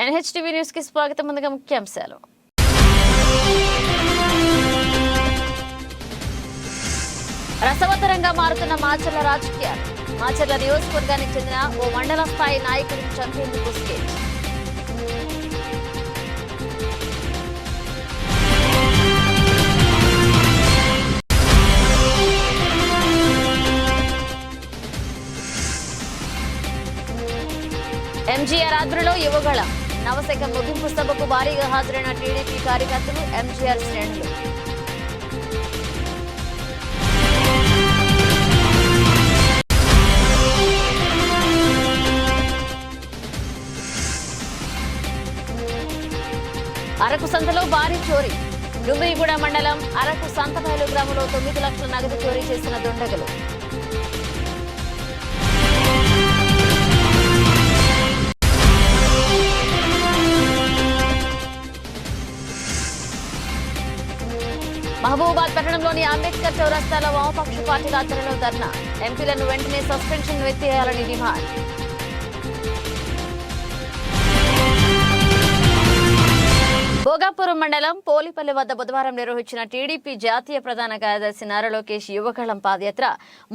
NHTV news కి స్వాగతం. ముందుగా ముఖ్యాంశాలు. రసవత్తరంగా మారుతున్న మాచర్ల రాజకీయాలు. మాచర్ల నియోజకవర్గానికి చెందిన ఓ మండల స్థాయి నాయకుడిని చంపేందుకు స్కెచ్. MGR ఆధ్వర్యంలో యువగళం. నవశకం ముగింపు సభకు భారీగా హాజరైన టీడీపీ కార్యకర్తలు, MGR శ్రేణులు. అరకు సంతలో భారీ చోరీ. డుమ్మిరిగూడ మండలం అరకు సంతబయలు గ్రామంలో 9 లక్షల నగదు చోరీ చేసిన దుండగులు. మహబూబాబాద్ పట్టణంలోని అంబేద్కర్ చౌరస్తాలో వామపక్ష పార్టీల ఆధ్వర్యంలో ధర్నా. ఎంపీలను వెంటనే సస్పెన్షన్ ఎత్తేయాలని డిమాండ్. భోగాపురం మండలం పోలిపల్లి వద్ద బుధవారం నిర్వహించిన టీడీపీ జాతీయ ప్రధాన కార్యదర్శి నారా లోకేష్ యువగళం పాదయాత్ర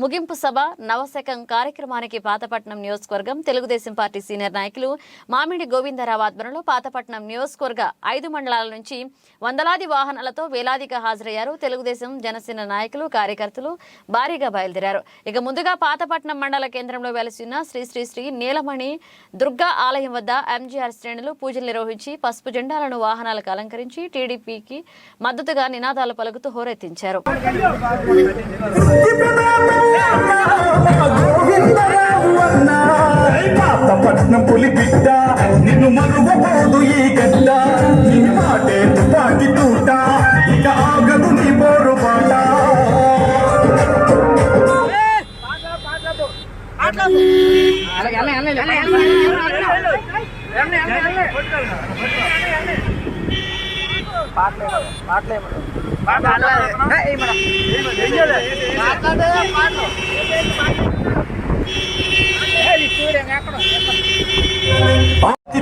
ముగింపు సభ నవశకం కార్యక్రమానికి పాతపట్నం నియోజకవర్గం తెలుగుదేశం పార్టీ సీనియర్ నాయకులు మామిడి గోవిందరావు ఆధ్వర్యంలో పాతపట్నం నియోజకవర్గ 5 మండలాల నుంచి వందలాది వాహనాలతో వేలాదిగా హాజరయ్యారు. తెలుగుదేశం జనసేన నాయకులు, కార్యకర్తలు భారీగా బయలుదేరారు. ఇక ముందుగా పాతపట్నం మండల కేంద్రంలో వెలసిన శ్రీ శ్రీ శ్రీ నీలమణి దుర్గా ఆలయం వద్ద MGR శ్రేణులు పూజలు నిర్వహించి పసుపు జెండాలను వాహనాలు అలంకరించి టీడీపీకి మద్దతుగా నినాదాలు పలుకుతూ హోరెత్తించారు.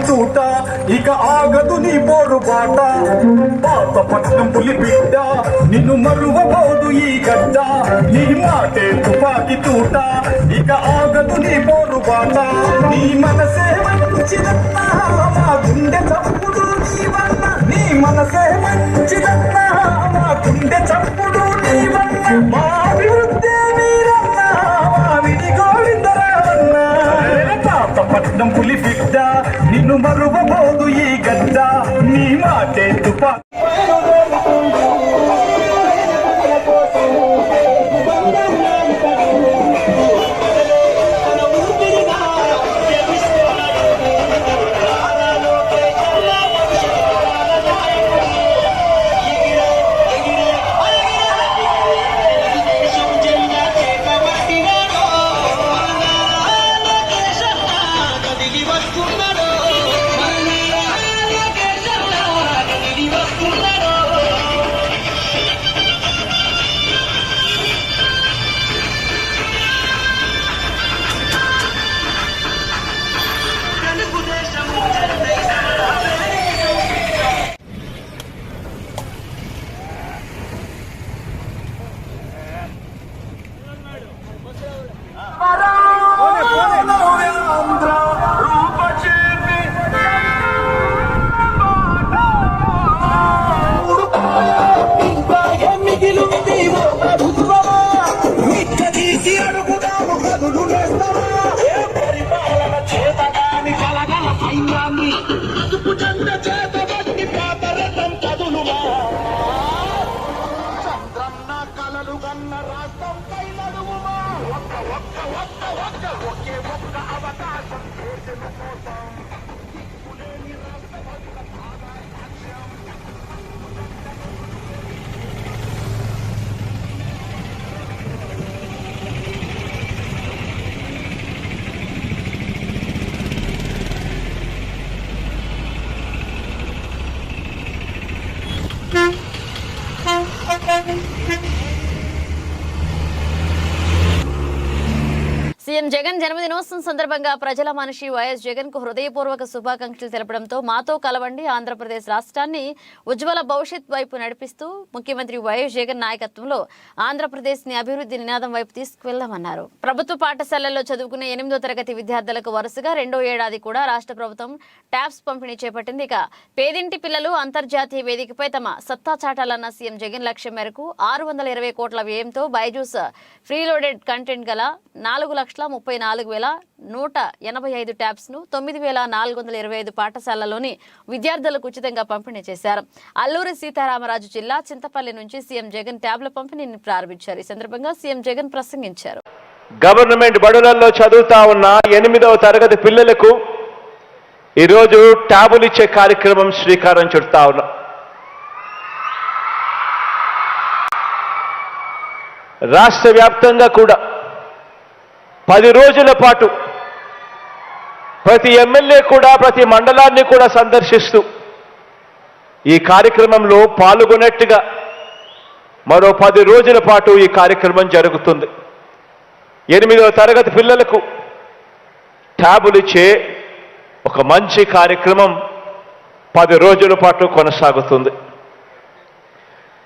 చూట ఇక ఆగదు నీ పోరు బాట. పాతపట్నం పులి బిడ్డ నిన్ను మరువబోదు ఈ గడ్డ. నీ మాటే తుపాకి తూట ఇక ఆగదు నీ పోరు బాట. నీ మనసే మంచిదన్నా మా గుండె చప్పుడు నీవన్న. నీ మనసే మంచిదన్నా మా గుండె చప్పుడు నీవన్న. మా అభివృద్ధి మీరన్నా మామిడి గోవిందరావన్న. పాతపట్నం పులి బిడ్డ నిన్ను మరువబోదు ఈ గడ్డ. నీ మాటే తుపాకి సీఎం జగన్ జన్మదినోత్సవం సందర్భంగా ప్రజల మనిషి వైఎస్ జగన్ కు హృదయపూర్వక శుభాకాంక్షలు తెలపడంతో మాతో కలవండి ఆంధ్రప్రదేశ్ రాష్ట్రాన్ని ఉజ్వల భవిష్యత్ వైపు నడిపిస్తూ ముఖ్యమంత్రి వైఎస్ జగన్ నాయకత్వంలో ఆంధ్రప్రదేశ్ ని అభివృద్ధి నినాదం వైపు తీసుకువెళ్లామన్నారు. ప్రభుత్వ పాఠశాలల్లో చదువుకునే 8వ తరగతి విద్యార్థులకు వరుసగా రెండో ఏడాది కూడా రాష్ట్ర ప్రభుత్వం ట్యాబ్స్ పంపిణీ చేపట్టింది. ఇక పేదింటి పిల్లలు అంతర్జాతీయ వేదికపై తమ సత్తా చాటాలన్న సీఎం జగన్ లక్ష్యం మేరకు 620 కోట్ల వ్యయంతో బైజూస్ ఫ్రీలోడెడ్ కంటెంట్ గల 4,34,185 ట్యాబ్స్ ను 9,425 పాఠశాలలోని విద్యార్థులకు ఉచితంగా పంపిణీ చేశారు. అల్లూరి సీతారామరాజు జిల్లా చింతపల్లి నుంచి సీఎం జగన్ ట్యాబ్ల పంపిణీని ప్రారంభించారు. ఈ సందర్భంగా సీఎం జగన్ ప్రసంగించారు. గవర్నమెంట్ బడులలో చదువుతా ఉన్న 8వ తరగతి పిల్లలకు ఈరోజు ట్యాబులు ఇచ్చే కార్యక్రమం శ్రీకారం చుడతా ఉన్నాం. రాష్ట్ర వ్యాప్తంగా కూడా 10 రోజుల పాటు ప్రతి ఎమ్మెల్యే కూడా ప్రతి మండలాన్ని కూడా సందర్శిస్తూ ఈ కార్యక్రమంలో పాల్గొన్నట్టుగా మరో 10 రోజుల పాటు ఈ కార్యక్రమం జరుగుతుంది. 8వ తరగతి పిల్లలకు ట్యాబులు ఇచ్చే ఒక మంచి కార్యక్రమం 10 రోజుల పాటు కొనసాగుతుంది.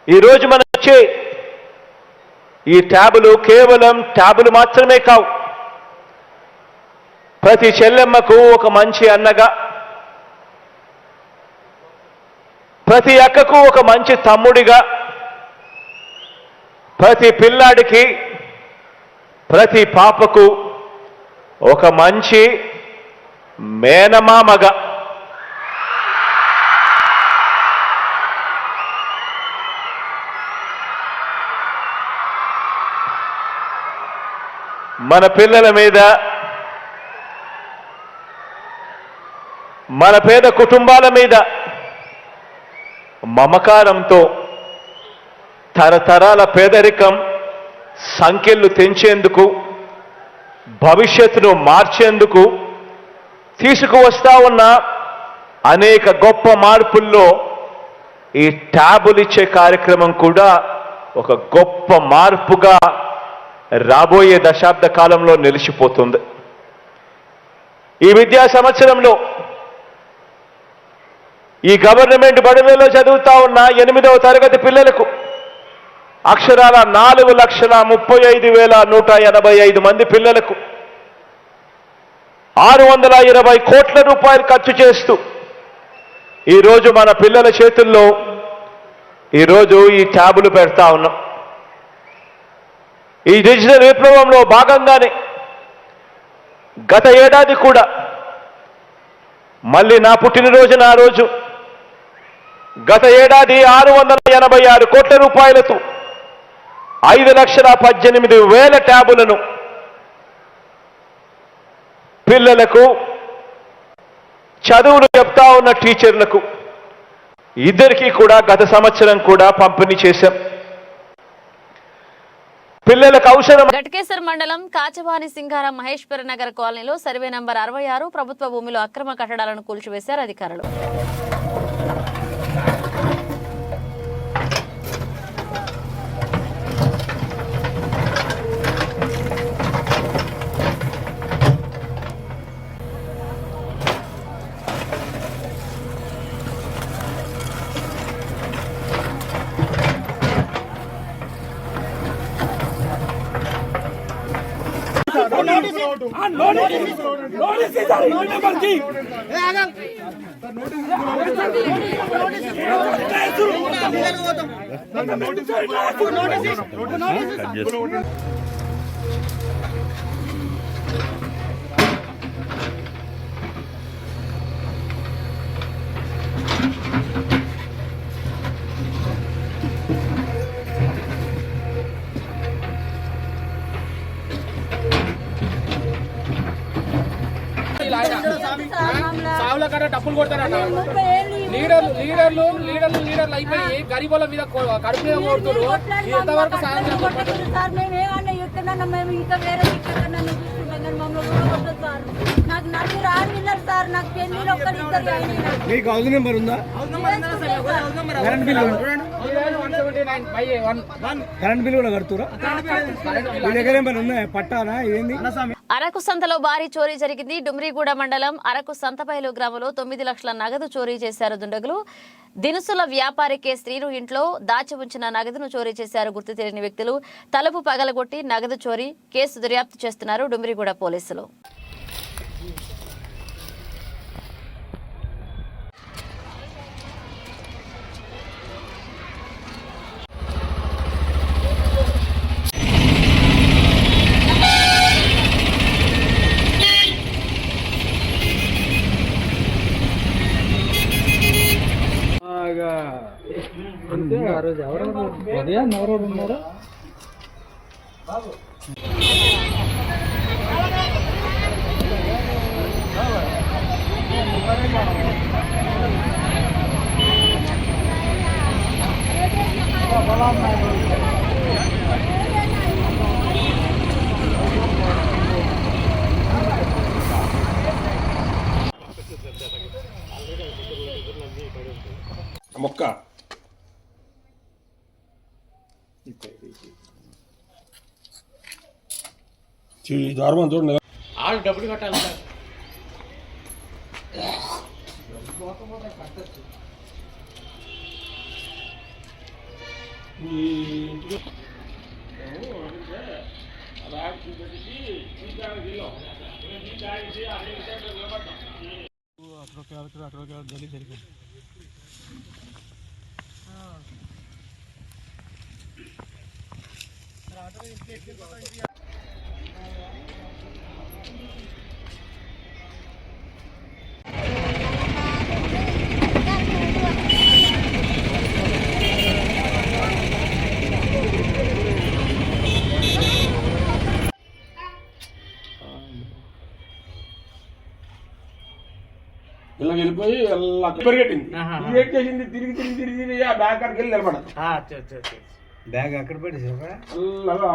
ఈరోజు మనం వచ్చే ఈ ట్యాబులు కేవలం ట్యాబులు మాత్రమే కావు. ప్రతి చెల్లెమ్మకు ఒక మంచి అన్నగా, ప్రతి అక్కకు ఒక మంచి తమ్ముడిగా, ప్రతి పిల్లాడికి ప్రతి పాపకు ఒక మంచి మేనమామగా మన పిల్లల మీద మన పేద కుటుంబాల మీద మమకారంతో తరతరాల పేదరికం సంఖ్యలు తెంచేందుకు, భవిష్యత్తును మార్చేందుకు తీసుకువస్తా ఉన్న అనేక గొప్ప మార్పుల్లో ఈ ట్యాబులు ఇచ్చే కార్యక్రమం కూడా ఒక గొప్ప మార్పుగా రాబోయే దశాబ్ద కాలంలో నిలిచిపోతుంది. ఈ విద్యా సంవత్సరంలో ఈ గవర్నమెంట్ బడులలో చదువుతా ఉన్న 8వ తరగతి పిల్లలకు అక్షరాల 4,35,185 మంది పిల్లలకు 620 కోట్ల రూపాయలు ఖర్చు చేస్తూ ఈరోజు మన పిల్లల చేతుల్లో ఈరోజు ఈ ట్యాబులు పెడతా ఉన్నాం. ఈ డిజిటల్ విప్లవంలో భాగంగానే గత ఏడాది కూడా మళ్ళీ నా పుట్టినరోజున ఆ రోజు గత ఏడాది 686 కోట్ల రూపాయలతో 5,18,000 ట్యాబులను పిల్లలకు, చదువులు చెప్తా ఉన్న టీచర్లకు ఇద్దరికీ కూడా గత సంవత్సరం కూడా పంపిణీ చేశాం. పిల్లలకు అవసరం. ఘటకేసర్ మండలం కాచవాని సింగారం మహేశ్వర నగర్ కాలనీలో సర్వే నంబర్ 66 ప్రభుత్వ భూమిలో అక్రమ కట్టడాలను కూల్చివేశారు అధికారులు. సావుల కట్ట డబ్బులు కొడతారట. లీడర్లు అయిపోయి గరీబుల మీద కడుపు మీద కొడుతున్నారు. ఎంతవరకు సాయం సార్ మేము ఏమన్నా చెప్తున్నాం, మేము ఇంకా వేరే నన్ను చూస్తున్నాం, మమ్మల్ని సార్ నాకు నలుగురు ఆడపిల్లలు సార్, నాకు పెళ్లిలో ఒక్కడిద్దరు. మీకు హౌస్ నెంబర్ ఉందా? కరెంట్ బిల్ కరెంట్ బిల్ కూడా కడుతురా? మీ దగ్గర ఏమైనా ఉన్నాయా? పట్టానా ఏంది? అరకు సంతలో భారీ చోరీ జరిగింది. డుమ్రిగూడ మండలం అరకు సంతపైలు గ్రామంలో 9 లక్షల నగదు చోరీ చేశారు దుండగులు. దినుసుల వ్యాపారి కె శ్రీను ఇంట్లో దాచి ఉంచిన నగదును చోరీ చేశారు గుర్తు తెలియని వ్యక్తులు. తలుపు పగలగొట్టి నగదు చోరీ కేసు దర్యాప్తు చేస్తున్నారు డుమ్రిగూడ పోలీసులు. అంటే ఆ రోజు ఎవరైనా ఉదయాన్ని ఎవరెవరు ఉన్నారో మొక్క దారుణం చూడండి. వాళ్ళు డబ్బులు కట్టాలి సార్. ఇలా వెళ్ళిపోయి పరిగెట్టింది. ఏం చేసింది? తిరిగి తిరిగి తిరిగి తిరిగి ఆ బ్యాగ్ కాడికి వెళ్ళి నిలబడదు. బ్యాగ్ అక్కడ పెట్టేసా అలాగా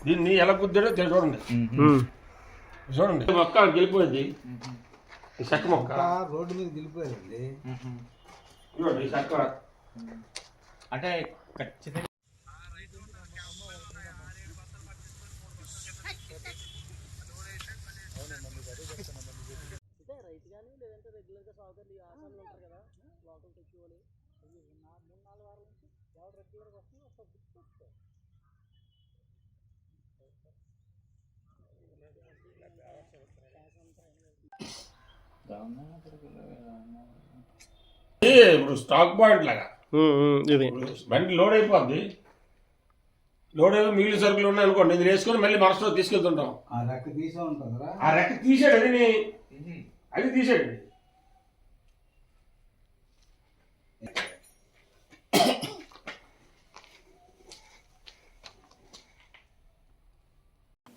దీన్ని ఎలా కుద్దాడో చూడండి. చూడండి మొక్క గెలిపోయింది. ఈ చెక్క మొక్క రోడ్డు మీద గెలిపోయారండి. చూడండి ఈ చెక్క అంటే ఖచ్చితంగా ఇప్పుడు స్టాక్ పాయింట్ లాగా బండి లోడ్ అయిపోద్ది. లోడ్ అయిపో మిగిలిన సరుకులు ఉన్నాయి అనుకోండి, ఇది వేసుకొని మళ్ళీ మనసులో తీసుకెళ్తుంటాం. ఆ రెక్క తీసే ఉంటుందిరా. ఆ రెక్క తీసాడు, అది తీసాడు.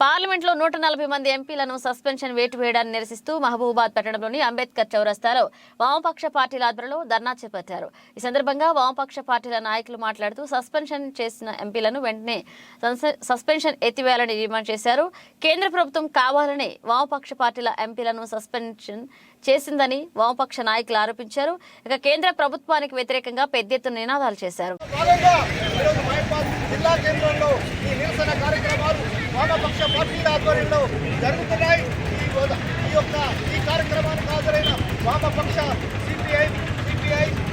పార్లమెంట్లో 140 మంది ఎంపీలను సస్పెన్షన్ వేటు వేయడాన్ని నిరసిస్తూ మహబూబాబాద్ పట్టణంలోని అంబేద్కర్ చౌరస్తాలో వామపక్ష పార్టీల ఆధ్వర్యంలో ధర్నా చేపట్టారు. ఈ సందర్భంగా వామపక్ష పార్టీల నాయకులు మాట్లాడుతూ సస్పెన్షన్ చేసిన ఎంపీలను వెంటనే సస్పెన్షన్ ఎత్తివేయాలని డిమాండ్ చేశారు. కేంద్ర ప్రభుత్వం కావాలని వామపక్ష పార్టీల ఎంపీలను సస్పెన్షన్ చేసిందని వామపక్ష నాయకులు ఆరోపించారు. ఇక కేంద్ర ప్రభుత్వానికి వ్యతిరేకంగా పెద్ద ఎత్తున నినాదాలు చేశారు. జిల్లా కేంద్రంలో ఈ నిరసన కార్యక్రమాలు వామపక్ష పార్టీల ఆధ్వర్యంలో జరుగుతున్నాయి. ఈ కార్యక్రమానికి హాజరైన వామపక్ష సిపిఐ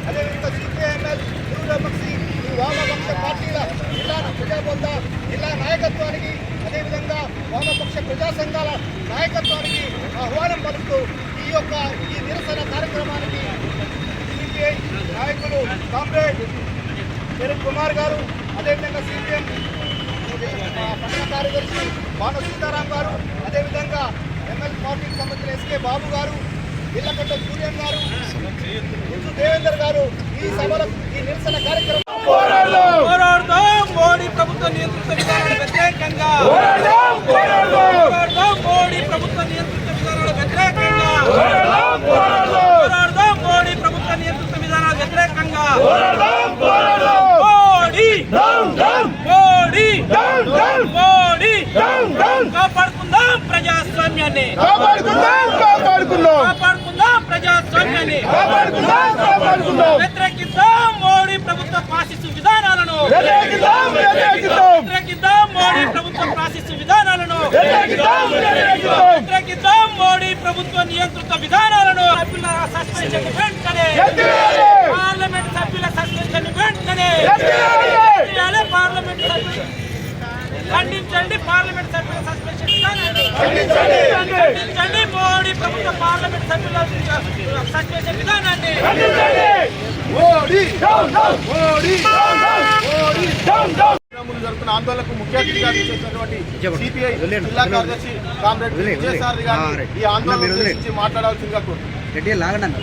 అదేవిధంగా సిపిఐఎంఎల్ నిరుపక్షి ఈ వామపక్ష పార్టీల జిల్లా ప్రజాబోధ జిల్లా నాయకత్వానికి అదేవిధంగా వామపక్ష ప్రజా సంఘాల నాయకత్వానికి ఆహ్వానం పలుకుతూ ఈ నిరసన కార్యక్రమానికి సిపిఐ నాయకులు కామ్రేడ్ కిరణ్ కుమార్ గారు, అదేవిధంగా సిపిఎం పట్టణ కార్యదర్శి బాను సీతారాం గారు, అదేవిధంగా ఎంఎల్ పార్టీకి సంబంధించిన ఎస్కే బాబు గారు, ఇళ్లకొండ సూర్యన్ గారు, ఇందు దేవేందర్ గారు ఈ సభలో ఈ నిరసన కార్యక్రమం మోడీ ప్రభుత్వ నియంత్రిత విధానాలకు వ్యతిరేకంగా మోడీ ప్రభుత్వ నియంత్రిత విధానాలకు వ్యతిరేకంగా మోడీ ప్రభుత్వ నియంత్రిత విధానాలకు వ్యతిరేకంగా మోడీ కాపాడుకుందాం ప్రజాస్వామ్యాన్ని, కాపాడుకుందాం ప్రజాస్వామ్యాన్ని, వ్యతిరేకిద్దాం మోడీ ప్రభుత్వ ఫాసిస్టు విధానాలను, వ్యతిరేకిద్దాం మోడీ ప్రభుత్వ ఫాసిస్టు విధానాలను. వ్యతిరేకిద్దాం మోడీ ప్రభుత్వ నియంత్రిత విధానాలను. సభ్యుల సస్పెన్షన్ వెంటనే, పార్లమెంట్ సభ్యుల సస్పెన్షన్ వెంటనే పార్లమెంట్ సభ్యులు ఖండించండి. పార్లమెంట్ సభ్యుల సస్పెన్షన్ విధానాన్ని ఖండించండి. మోడీ ప్రభుత్వ పార్లమెంట్ సభ్యుల సస్పెన్షన్ విధానాన్ని జరుగుతున్న ఆందోళనకు ముఖ్య అతిథిగా చేసినటువంటి సిపిఐ జిల్లా కార్యదర్శి కామ్రేడ్ విజయసారథి గారు ఈ ఆందోళన గురించి మాట్లాడాల్సిందిగా కోరుతున్నాను.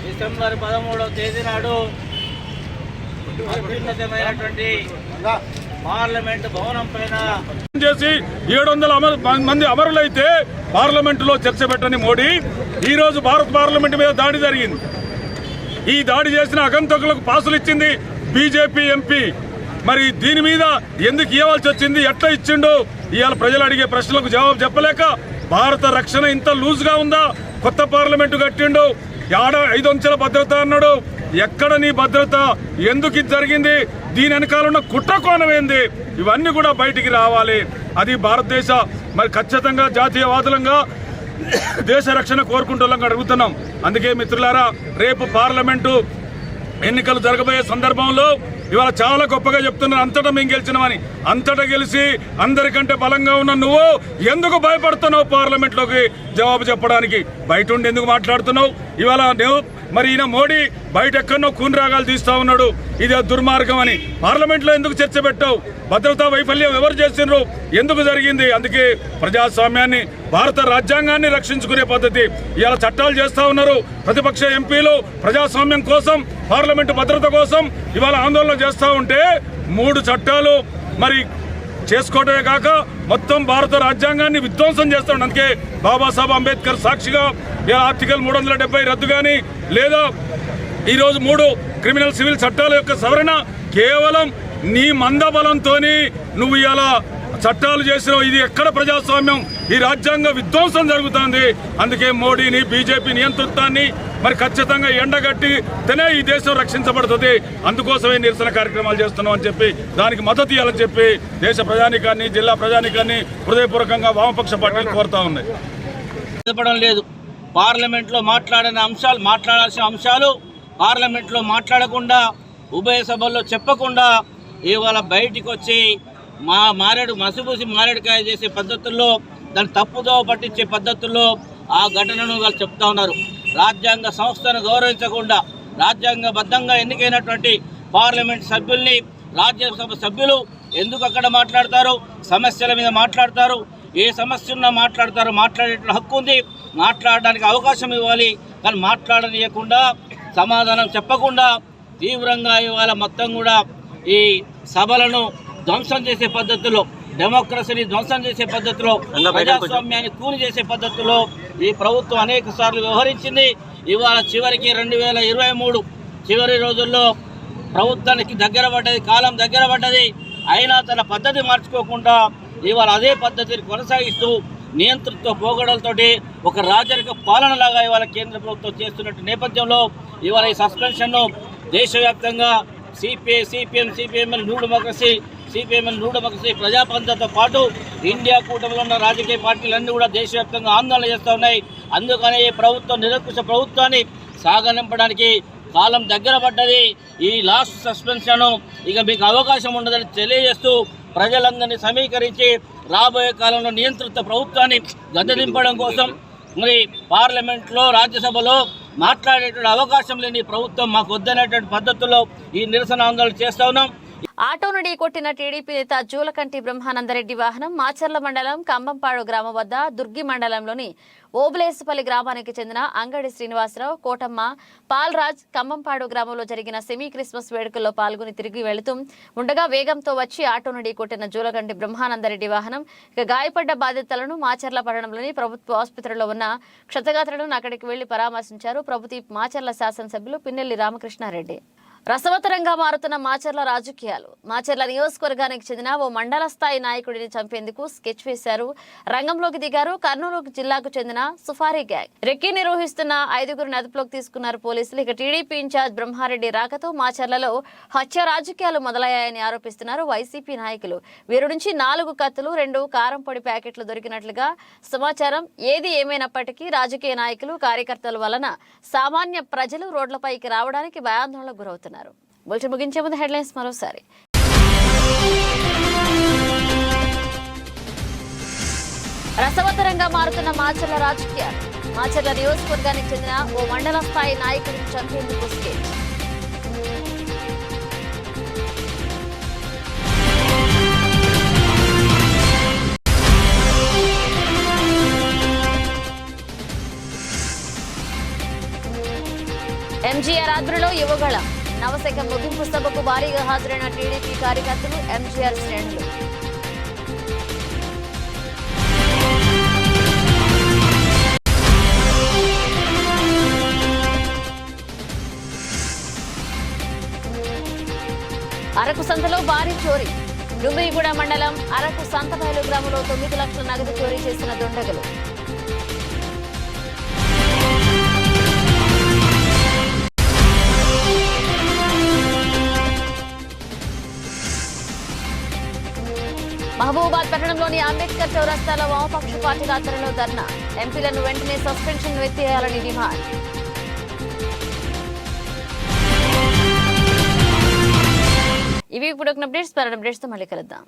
డిసెంబర్ 13వ తేదీ నాడు అత్యున్నతమైనటువంటి పార్లమెంట్ భవనం పైన చేసి 700 మంది అమరులైతే పార్లమెంటులో చర్చ పెట్టని మోడీ ఈ రోజు భారత పార్లమెంట్ మీద దాడి జరిగింది. ఈ దాడి చేసిన అగంతకులకు పాసులు ఇచ్చింది బీజేపీ ఎంపీ. మరి దీని మీద ఎందుకు ఇవ్వాల్సి వచ్చింది, ఎట్లా ఇచ్చిండు? ఇవాళ ప్రజలు అడిగే ప్రశ్నలకు జవాబు చెప్పలేక భారత రక్షణ ఇంత లూజ్గా ఉందా? కొత్త పార్లమెంటు కట్టిండు, 5 అంచెల భద్రత అన్నాడు. ఎక్కడ నీ భద్రత? ఎందుకు ఇది జరిగింది? దీని వెనకాల ఉన్న కుట్ర కోణం ఏంది? ఇవన్నీ కూడా బయటికి రావాలి. అది భారతదేశ మరి ఖచ్చితంగా జాతీయవాదులంగా దేశ రక్షణ కోరుకుంటున్నాం అడుగుతున్నాం. అందుకే మిత్రులారా, రేపు పార్లమెంటు ఎన్నికలు జరగబోయే సందర్భంలో ఇవాళ చాలా గొప్పగా చెప్తున్నారు, అంతటా మేము గెలిచినామని. అంతటా గెలిచి అందరికంటే బలంగా ఉన్న నువ్వు ఎందుకు భయపడుతున్నావు పార్లమెంట్లోకి జవాబు చెప్పడానికి? బయట ఉండి ఎందుకు మాట్లాడుతున్నావు? ఇవాళ నువ్వు మరి ఈయన మోడీ బయట ఎక్కడో కూనిరాగాలు తీస్తా ఉన్నాడు, ఇది దుర్మార్గం అని. పార్లమెంట్లో ఎందుకు చర్చ పెట్టావు? భద్రతా వైఫల్యం ఎవరు చేసిండ్రు? ఎందుకు జరిగింది? అందుకే ప్రజాస్వామ్యాన్ని, భారత రాజ్యాంగాన్ని రక్షించుకునే పద్ధతి ఇవాళ చట్టాలు చేస్తా ఉన్నారు. ప్రతిపక్ష ఎంపీలు ప్రజాస్వామ్యం కోసం, పార్లమెంటు భద్రత కోసం ఇవాళ ఆందోళన చేస్తూ ఉంటే 3 చట్టాలు మరి చేసుకోవటమే కాక మొత్తం భారత రాజ్యాంగాన్ని విధ్వంసం చేస్తాడు. అందుకే బాబాసాహెబ్ అంబేద్కర్ సాక్షిగా ఆర్టికల్ 370 రద్దు కానీ, లేదా ఈరోజు 3 క్రిమినల్ సివిల్ చట్టాల యొక్క సవరణ కేవలం నీ మందబలంతోని నువ్వు ఇలా చట్టాలు చేసినావు. ఇది ఎక్కడ ప్రజాస్వామ్యం? ఈ రాజ్యాంగ విధ్వంసం జరుగుతుంది. అందుకే మోడీని, బీజేపీ నియంతృత్వాన్ని మరి ఖచ్చితంగా ఎండగట్టితేనే ఈ దేశం రక్షించబడుతుంది. అందుకోసమే నిరసన కార్యక్రమాలు చేస్తున్నాం అని చెప్పి, దానికి మద్దతు ఇవ్వాలని చెప్పి దేశ ప్రజానికాన్ని, జిల్లా ప్రజానికాన్ని హృదయపూర్వకంగా వామపక్ష పార్టీలు కోరుతా ఉన్నాయి. లేదు, పార్లమెంట్లో మాట్లాడాల్సిన అంశాలు పార్లమెంట్లో మాట్లాడకుండా, ఉభయ సభల్లో చెప్పకుండా ఇవాళ బయటికి వచ్చి మసిపూసి మారేడుకాయ చేసే పద్ధతుల్లో, దాన్ని తప్పుదోవ పట్టించే పద్ధతుల్లో ఆ ఘటనను వాళ్ళు చెప్తా ఉన్నారు. రాజ్యాంగ సంస్థను గౌరవించకుండా రాజ్యాంగబద్ధంగా ఎన్నికైనటువంటి పార్లమెంట్ సభ్యుల్ని, రాజ్యసభ సభ్యులు ఎందుకు అక్కడ మాట్లాడతారు? సమస్యల మీద మాట్లాడతారు. ఏ సమస్య ఉన్నా మాట్లాడతారు. మాట్లాడే హక్కు ఉంది, మాట్లాడడానికి అవకాశం ఇవ్వాలి. కానీ మాట్లాడనీయకుండా, సమాధానం చెప్పకుండా తీవ్రంగా ఇవాళ మొత్తం కూడా ఈ సభలను ధ్వంసం చేసే పద్ధతిలో, డెమోక్రసీని ధ్వంసం చేసే పద్ధతిలో, ప్రజాస్వామ్యాన్ని కూని చేసే పద్ధతిలో ఈ ప్రభుత్వం అనేక సార్లు వ్యవహరించింది. ఇవాళ చివరికి 2023 చివరి రోజుల్లో ప్రభుత్వానికి దగ్గర పడ్డది, కాలం దగ్గర పడ్డది. అయినా తన పద్ధతి మార్చుకోకుండా ఇవాళ అదే పద్ధతిని కొనసాగిస్తూ నియంతృత్వ పోగడలతోటి ఒక రాజరిక పాలనలాగా ఇవాళ కేంద్ర ప్రభుత్వం చేస్తున్నట్టు నేపథ్యంలో ఇవాళ ఈ సస్పెన్షన్ను దేశవ్యాప్తంగా CPI, CPM, CPML, New Democracy, ప్రజాపంథతో పాటు ఇండియా కూటమిలో ఉన్న రాజకీయ పార్టీలన్నీ కూడా దేశవ్యాప్తంగా ఆందోళన చేస్తూ ఉన్నాయి. అందుకనే ఈ ప్రభుత్వం, నిరంకుశ ప్రభుత్వాన్ని సాగనింపడానికి కాలం దగ్గర పడ్డది. ఈ లాస్ట్ సస్పెన్షన్ ఇక మీకు అవకాశం ఉండదని తెలియజేస్తూ ప్రజలందరినీ సమీకరించి రాబోయే కాలంలో నియంత్రిత ప్రభుత్వాన్ని గద్దెదింపడం కోసం మరి పార్లమెంట్లో, రాజ్యసభలో మాట్లాడేటువంటి అవకాశం లేని ప్రభుత్వం మాకు వద్దనేటువంటి పద్ధతుల్లో ఈ నిరసన ఆందోళన చేస్తా ఉన్నాం. ఆటోను ఢీకొట్టిన టీడీపీ నేత జూలకంటి బ్రహ్మానందరెడ్డి వాహనం మాచర్ల మండలం కంబంపాడు గ్రామం వద్ద దుర్గి మండలంలోని ఓబులేసుపల్లి గ్రామానికి చెందిన అంగడి శ్రీనివాసరావు, కోటమ్మ, పాల్రాజ్ కంబంపాడు గ్రామంలో జరిగిన సెమీ క్రిస్మస్ వేడుకల్లో పాల్గొని తిరిగి వెళుతూ ఉండగా వేగంతో వచ్చి ఆటోను ఢీకొట్టిన జూలకంటి బ్రహ్మానందరెడ్డి వాహనం గాయపడ్డ బాధితులను మాచర్ల పట్టణంలోని ప్రభుత్వ ఆసుపత్రిలో ఉన్న క్షతగాత్రులను అక్కడికి వెళ్లి పరామర్శించారు ప్రభుత్వ మాచర్ల శాసనసభ్యులు పిన్నెల్లి రామకృష్ణారెడ్డి. రసవత్తరంగా మారుతున్న మాచర్ల రాజకీయాలు. మాచర్ల నియోజకవర్గానికి చెందిన ఓ మండల స్థాయి నాయకుడిని చంపేందుకు స్కెచ్ వేశారు. రంగంలోకి దిగారు కర్నూలు జిల్లాకు చెందిన సుఫారీ గ్యాంగ్. రెక్కీ నిర్వహిస్తున్న 5గురిని అదుపులోకి తీసుకున్నారు పోలీసులు. ఇక టీడీపీ ఇన్ఛార్జ్ బ్రహ్మారెడ్డి రాకతో మాచర్లలో హత్య రాజకీయాలు మొదలయ్యాయని ఆరోపిస్తున్నారు వైసీపీ నాయకులు. వీరి నుంచి 4 కత్తులు, 2 కారం పొడి ప్యాకెట్లు దొరికినట్లుగా సమాచారం. ఏది ఏమైనప్పటికీ రాజకీయ నాయకులు, కార్యకర్తల వలన సామాన్య ప్రజలు రోడ్లపైకి రావడానికి భయాందోళనకు గురవుతున్నారు. బులెటిన్ ముగించే ముందు హెడ్లైన్స్ మరోసారి. రసవత్తరంగా మారుతున్న మాచర్ల రాజకీయాలు. మాచర్ల నియోజకవర్గానికి చెందిన ఓ మండల స్థాయి నాయకుడిని చంపేందుకు స్కెచ్. ఎంజీఆర్ ఆధ్వర్యంలో యువగళం. నవశక ముగింపు సభకు భారీగా హాజరైన టీడీపీ కార్యకర్తలు, ఎంజీఆర్ శ్రేణులు. అరకు సంతలో భారీ చోరీ. డుమ్మిగూడ మండలం అరకు సంతబయలు గ్రామంలో 9 లక్షల నగదు చోరీ చేసిన దుండగులు. మహబూబాబాద్ పట్టణంలోని అంబేద్కర్ చౌరస్తాలో వామపక్ష పార్టీల ఆధ్వర్యంలో ధర్నా. ఎంపీలను వెంటనే సస్పెన్షన్ ఎత్తివేయాలని డిమాండ్. ఇవి ఇప్పుడు అప్డేట్స్. అప్డేట్స్తో మళ్ళీ కలుద్దాం.